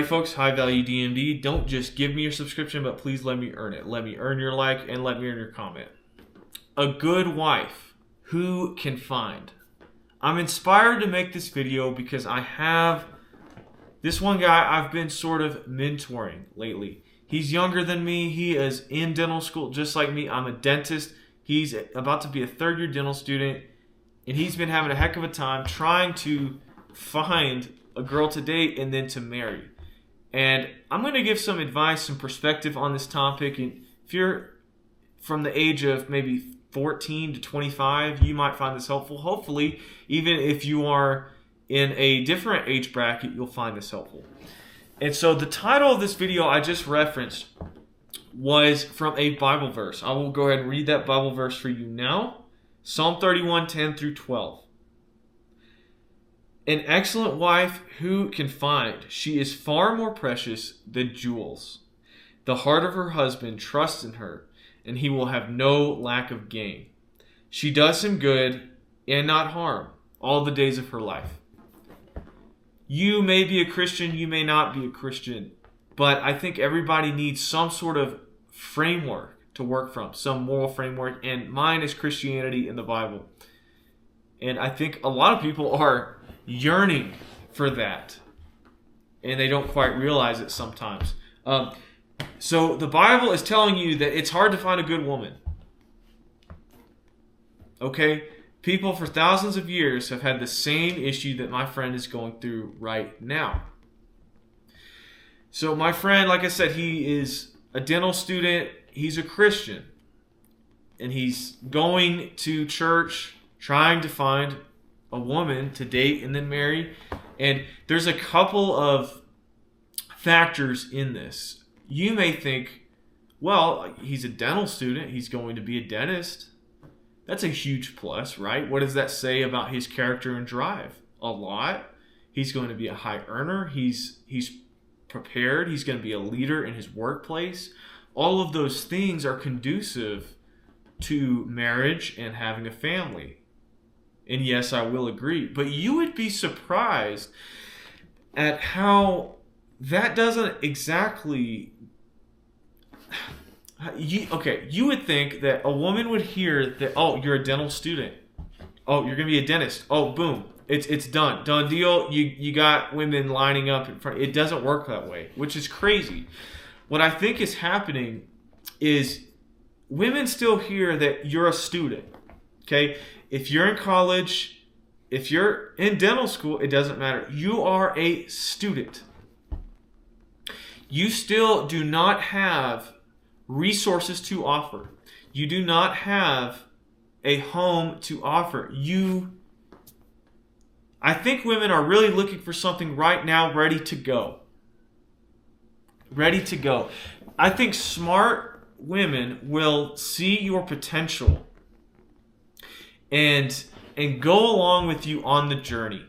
Hey folks, high value DMD. Don't just give me your subscription, but please let me earn it. Let me earn your like and let me earn your comment. A good wife, who can find? I'm inspired to make this video because I have this one guy I've been sort of mentoring lately. He's younger than me. He is in dental school just like me. I'm a dentist. He's about to be a third-year dental student, and he's been having a heck of a time trying to find a girl to date and then to marry. And I'm going to give some advice, some perspective on this topic. And if you're from the age of maybe 14 to 25, you might find this helpful. Hopefully, even if you are in a different age bracket, you'll find this helpful. And so the title of this video I just referenced was from a Bible verse. I will go ahead and read that Bible verse for you now. Psalm 31, 10 through 12. An excellent wife who can find? She is far more precious than jewels. The heart of her husband trusts in her, and he will have no lack of gain. She does him good and not harm all the days of her life. You may be a Christian, you may not be a Christian, but I think everybody needs some sort of framework to work from, some moral framework, and mine is Christianity in the Bible. And I think a lot of people are yearning for that, and they don't quite realize it sometimes. So the Bible is telling you that it's hard to find a good woman. Okay? People for thousands of years have had the same issue that my friend is going through right now. So my friend, like I said, he is a dental student. He's a Christian. And he's going to church trying to find a woman to date and then marry. And there's a couple of factors in this. You may think, well, he's a dental student. He's going to be a dentist. That's a huge plus, right? What does that say about his character and drive? A lot. He's going to be a high earner. He's prepared. He's going to be a leader in his workplace. All of those things are conducive to marriage and having a family. And yes, I will agree. But you would be surprised at how that doesn't exactly... You would think that a woman would hear that, oh, you're a dental student. Oh, you're going to be a dentist. Oh, boom. It's done. Done deal. You got women lining up in front. It doesn't work that way, which is crazy. What I think is happening is women still hear that you're a student. Okay? If you're in college, if you're in dental school, it doesn't matter. You are a student. You still do not have resources to offer. You do not have a home to offer. I think women are really looking for something right now ready to go. Ready to go. I think smart women will see your potential and go along with you on the journey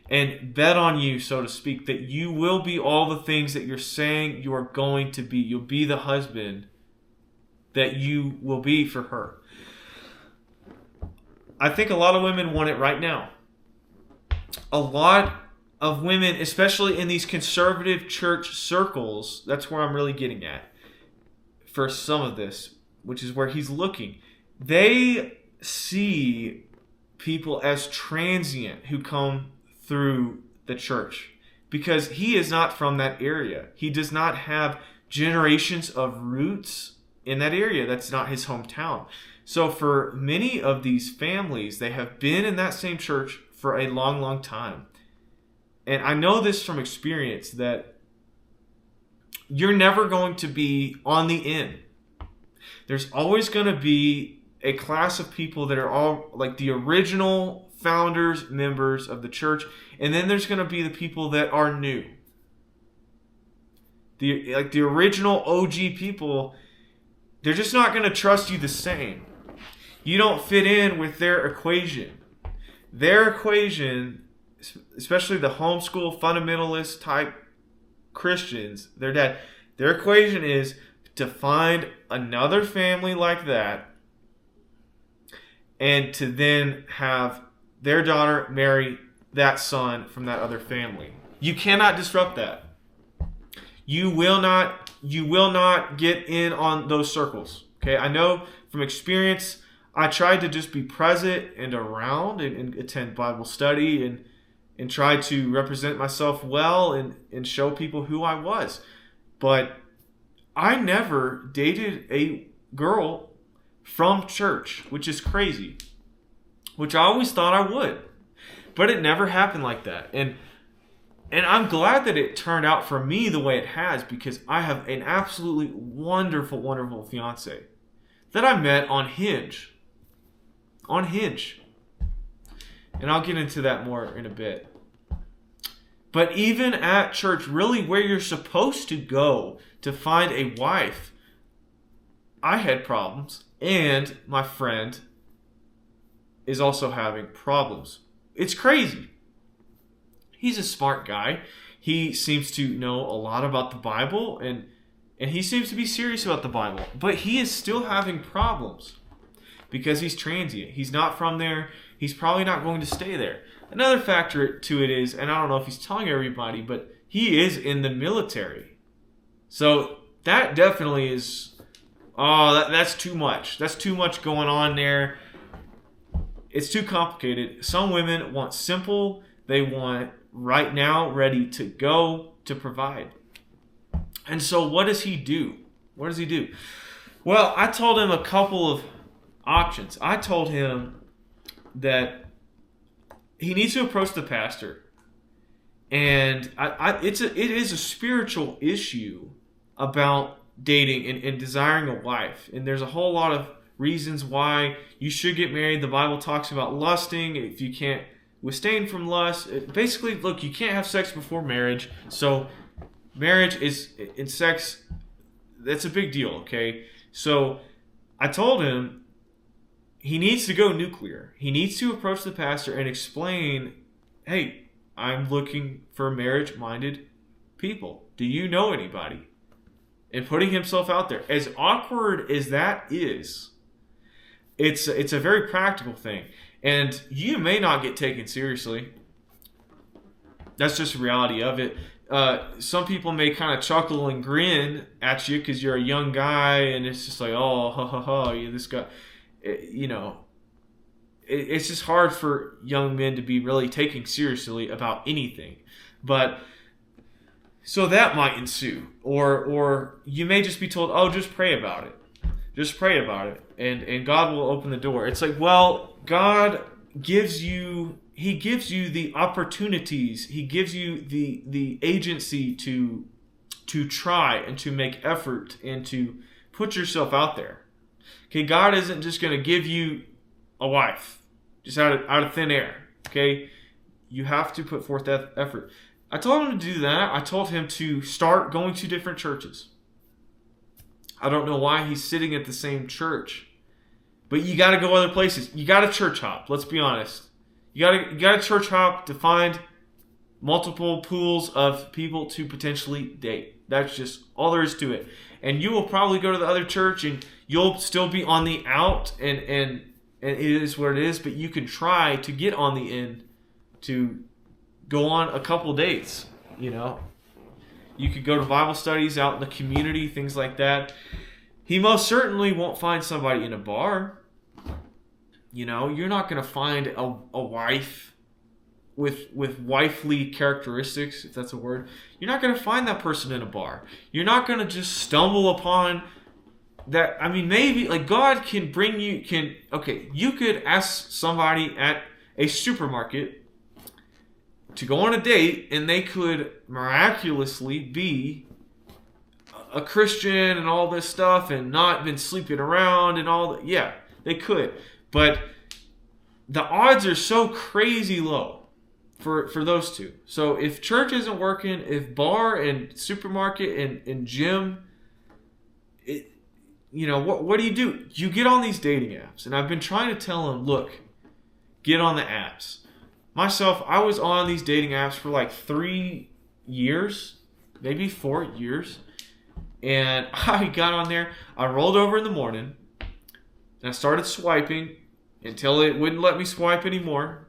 and bet on you, so to speak, that you will be all the things that you're saying you are going to be. You'll be the husband that you will be for her. I think a lot of women want it right now. A lot of women, especially in these conservative church circles, that's where I'm really getting at for some of this, which is where he's looking. They see people as transient who come through the church because he is not from that area. He does not have generations of roots in that area. That's not his hometown. So for many of these families, they have been in that same church for a long, long time. And I know this from experience that you're never going to be on the end. There's always going to be a class of people that are all like the original founders, members of the church, and then there's going to be the people that are new. The original OG people, they're just not going to trust you the same. You don't fit in with their equation. Their equation, especially the homeschool fundamentalist type Christians, their equation is to find another family like that and to then have their daughter marry that son from that other family. You cannot disrupt that. You will not get in on those circles. Okay, I know from experience, I tried to just be present and around and attend Bible study and try to represent myself well and show people who I was. But I never dated a girl from church, which is crazy, which I always thought I would. But it never happened like that. And I'm glad that it turned out for me the way it has, because I have an absolutely wonderful, wonderful fiance that I met on Hinge. On Hinge. And I'll get into that more in a bit. But even at church, really where you're supposed to go to find a wife, I had problems. And my friend is also having problems. It's crazy. He's a smart guy. He seems to know a lot about the Bible, and he seems to be serious about the Bible. But he is still having problems because he's transient. He's not from there. He's probably not going to stay there. Another factor to it is, and I don't know if he's telling everybody, but he is in the military. So that definitely is, that's too much. That's too much going on there. It's too complicated. Some women want simple. They want right now, ready to go, to provide. And so what does he do? What does he do? Well, I told him a couple of options. I told him that he needs to approach the pastor. And it is a spiritual issue about dating and desiring a wife. And there's a whole lot of reasons why you should get married. The Bible talks about lusting. If you can't withstand from lust, basically, look, you can't have sex before marriage. So marriage is, in sex, that's a big deal, okay? So I told him he needs to go nuclear. He needs to approach the pastor and explain, hey, I'm looking for marriage-minded people. Do you know anybody? And putting himself out there. As awkward as that is, it's a very practical thing. And you may not get taken seriously. That's just the reality of it. Some people may kind of chuckle and grin at you because you're a young guy, and it's just like, oh, ha ha ha, this guy. It's just hard for young men to be really taken seriously about anything. But so that might ensue, or you may just be told, oh, just pray about it. Just pray about it, and God will open the door. It's like, well, God gives you, he gives you the opportunities, he gives you the agency to try and to make effort and to put yourself out there. Okay, God isn't just going to give you a wife just out of thin air. Okay, you have to put forth that effort. I told him to do that. I told him to start going to different churches. I don't know why he's sitting at the same church, but you got to go other places. You got to church hop. Let's be honest. You got to church hop to find multiple pools of people to potentially date. That's just all there is to it. And you will probably go to the other church and you'll still be on the out, and it is what it is. But you can try to get on the in to go on a couple dates. You could go to Bible studies out in the community, things like that. He most certainly won't find somebody in a bar. You're not going to find a wife with wifely characteristics, if that's a word. You're not going to find that person in a bar. You're not going to just stumble upon that. I mean, maybe like God can bring you, you could ask somebody at a supermarket to go on a date, and they could miraculously be a Christian and all this stuff and not been sleeping around and all that. Yeah, they could. But the odds are so crazy low for those two. So if church isn't working, if bar and supermarket and gym, what do? You get on these dating apps. And I've been trying to tell them, look, get on the apps. Myself, I was on these dating apps for like 3 years, maybe 4 years. And I got on there. I rolled over in the morning. And I started swiping until it wouldn't let me swipe anymore.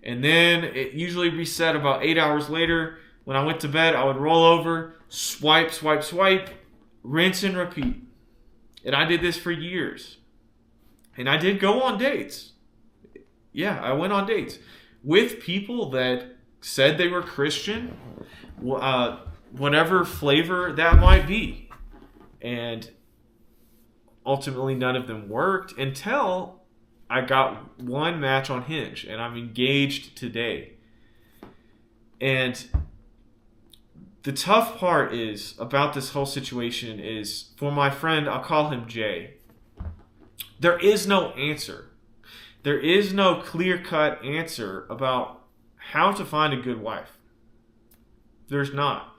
And then it usually reset about 8 hours later. When I went to bed, I would roll over, swipe, swipe, swipe, rinse and repeat. And I did this for years. And I did go on dates. Yeah, I went on dates with people that said they were Christian, whatever flavor that might be. And ultimately, none of them worked until I got one match on Hinge, and I'm engaged today. And the tough part is about this whole situation is for my friend, I'll call him Jay. There is no answer. There is no clear-cut answer about how to find a good wife. There's not.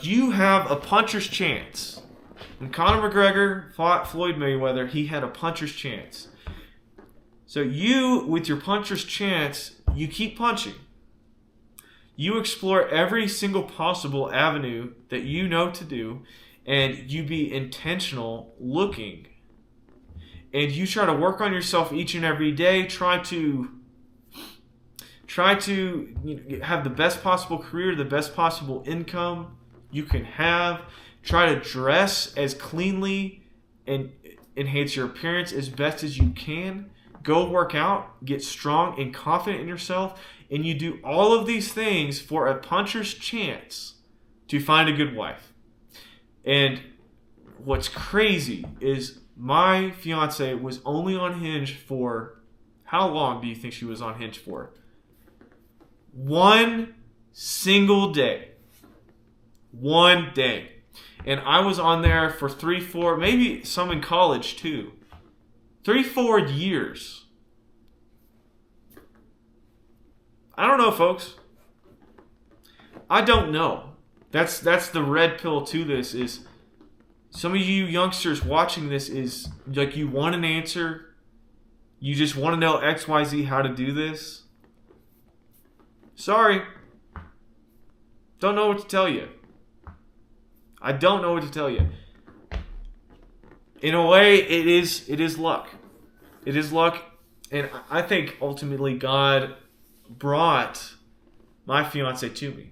You have a puncher's chance. When Conor McGregor fought Floyd Mayweather, he had a puncher's chance. So you, with your puncher's chance, you keep punching. You explore every single possible avenue that you know to do, and you be intentional looking. And you try to work on yourself each and every day, try to have the best possible career, the best possible income you can have. Try to dress as cleanly and enhance your appearance as best as you can. Go work out, get strong and confident in yourself, and you do all of these things for a puncher's chance to find a good wife. And what's crazy is my fiance was only on Hinge for, how long do you think she was on Hinge for? One single day. One day. And I was on there for 3, 4, maybe some in college too. 3, 4 years. I don't know, folks. I don't know. That's the red pill to this is some of you youngsters watching this is like you want an answer. You just want to know XYZ how to do this. Sorry. Don't know what to tell you. I don't know what to tell you. In a way, it is luck. It is luck, and I think ultimately God brought my fiance to me.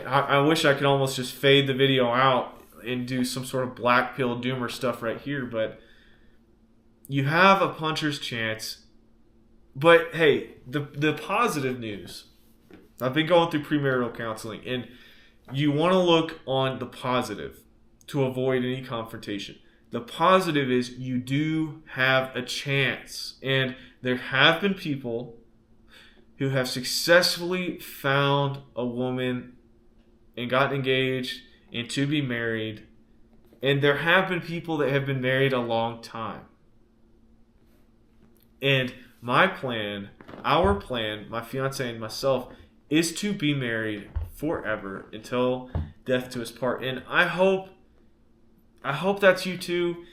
I wish I could almost just fade the video out and do some sort of black pill doomer stuff right here, but you have a puncher's chance. But hey, the positive news. I've been going through premarital counseling, and you want to look on the positive to avoid any confrontation. The positive is you do have a chance, and there have been people who have successfully found a woman and gotten engaged and to be married, and there have been people that have been married a long time. And my plan, our plan, my fiance and myself, is to be married forever until death do us part. And I hope that's you too,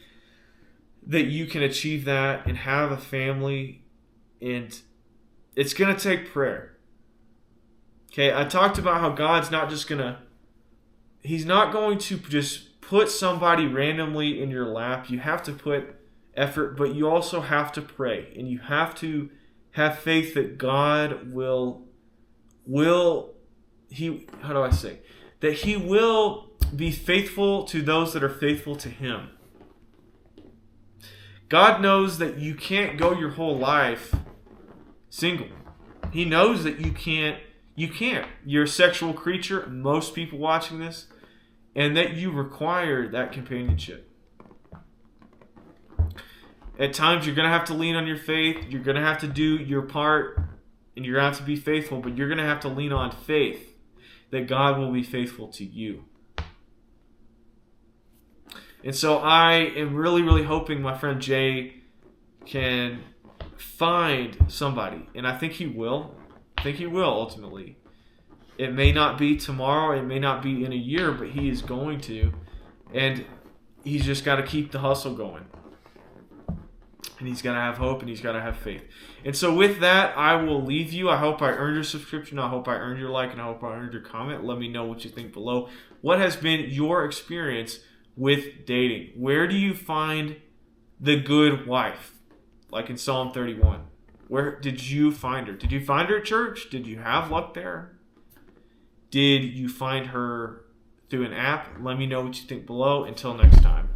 that you can achieve that and have a family. And it's going to take prayer. Okay, I talked about how God's not just going to, He's not going to just put somebody randomly in your lap. You have to put effort, but you also have to pray. And you have to have faith that God will that He will be faithful to those that are faithful to Him. God knows that you can't go your whole life single. He knows that you can't. You're a sexual creature, most people watching this, and that you require that companionship. At times, you're going to have to lean on your faith. You're going to have to do your part, and you're going to have to be faithful, but you're going to have to lean on faith that God will be faithful to you. And so I am really, really hoping my friend Jay can find somebody, and I think he will. I think he will ultimately. It may not be tomorrow, it may not be in a year, but he is going to. And he's just got to keep the hustle going. And he's got to have hope, and he's got to have faith. And so with that, I will leave you. I hope I earned your subscription. I hope I earned your like, and I hope I earned your comment. Let me know what you think below. What has been your experience with dating? Where do you find the good wife? like in Psalm 31. Where did you find her? Did you find her at church? Did you have luck there? Did you find her through an app? Let me know what you think below. Until next time.